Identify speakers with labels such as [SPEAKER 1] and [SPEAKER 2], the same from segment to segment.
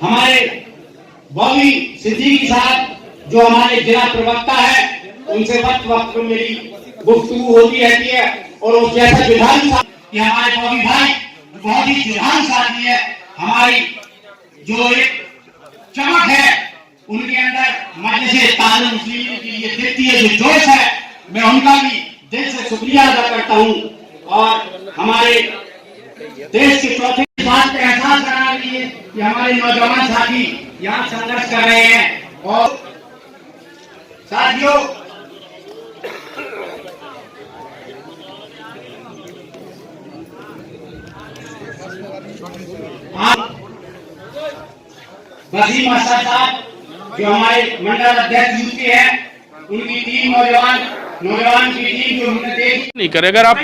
[SPEAKER 1] हमारे बॉबी सिद्दीकी साहब जो हमारे जिला प्रवक्ता है, उनसे वक्त में मेरी गुफ्तगू होती रहती है और वो जैसा विधान कि हमारे बॉबी भाई बहुत ही जुझान साथी है। हमारी जो एक चमक है उनके अंदर मजलिस तालीम मुस्लिमीन के लिए दिखती है, जो जोश है, मैं उनका भी दिल से शुक्रिया अदा करता हूँ। और हमारे देश के चौथे बात का एहसास कराने के लिए कि हमारे नौजवान साथी यहाँ संघर्ष कर रहे हैं। और साथियों, वसीम असद साहब जो हमारे मंडल अध्यक्ष यूपी है, उनकी टीम नौजवान की टीम जो हमने देखी
[SPEAKER 2] नहीं करे। अगर आप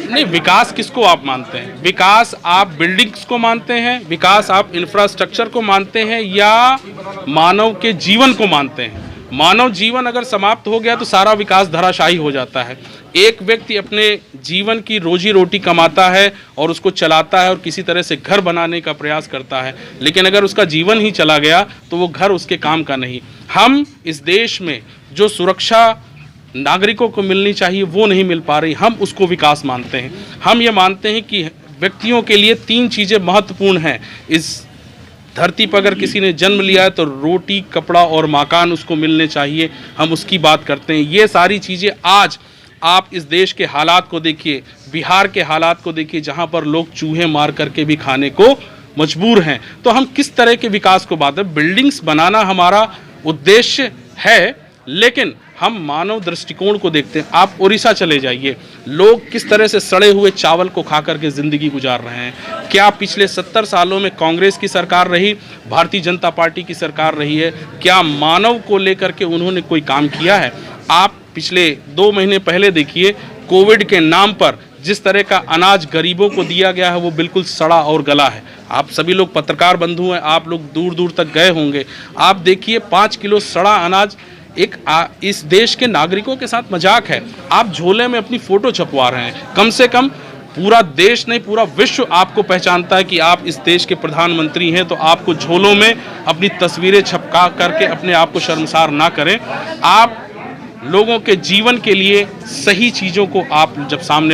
[SPEAKER 2] नहीं, विकास किसको आप मानते हैं? विकास आप बिल्डिंग्स को मानते हैं, विकास आप इंफ्रास्ट्रक्चर को मानते हैं, या मानव के जीवन को मानते हैं? मानव जीवन अगर समाप्त हो गया तो सारा विकास धराशायी हो जाता है। एक व्यक्ति अपने जीवन की रोजी रोटी कमाता है और उसको चलाता है और किसी तरह से घर बनाने का प्रयास करता है, लेकिन अगर उसका जीवन ही चला गया तो वो घर उसके काम का नहीं। हम इस देश में जो सुरक्षा नागरिकों को मिलनी चाहिए वो नहीं मिल पा रही, हम उसको विकास मानते हैं। हम ये मानते हैं कि व्यक्तियों के लिए 3 चीज़ें महत्वपूर्ण हैं। इस धरती पर अगर किसी ने जन्म लिया है तो रोटी, कपड़ा और मकान उसको मिलने चाहिए, हम उसकी बात करते हैं। ये सारी चीज़ें आज आप इस देश के हालात को देखिए, बिहार के हालात को देखिए, जहाँ पर लोग चूहे मार करके भी खाने को मजबूर हैं। तो हम किस तरह के विकास को बात है? बिल्डिंग्स बनाना हमारा उद्देश्य है, लेकिन हम मानव दृष्टिकोण को देखते हैं। आप उड़ीसा चले जाइए, लोग किस तरह से सड़े हुए चावल को खा करके ज़िंदगी गुजार रहे हैं। क्या पिछले 70 सालों में कांग्रेस की सरकार रही, भारतीय जनता पार्टी की सरकार रही है? क्या मानव को लेकर के उन्होंने कोई काम किया है? आप पिछले 2 महीने पहले देखिए, कोविड के नाम पर जिस तरह का अनाज गरीबों को दिया गया है वो बिल्कुल सड़ा और गला है। आप सभी लोग पत्रकार बंधु हैं, आप लोग दूर दूर तक गए होंगे। आप देखिए 5 किलो सड़ा अनाज इस देश के नागरिकों के साथ मजाक है। आप झोले में अपनी फ़ोटो छपवा रहे हैं। कम से कम पूरा देश नहीं, पूरा विश्व आपको पहचानता है कि आप इस देश के प्रधानमंत्री हैं, तो आपको झोलों में अपनी तस्वीरें छपका करके अपने आप को शर्मसार ना करें। आप लोगों के जीवन के लिए सही चीज़ों को आप जब सामने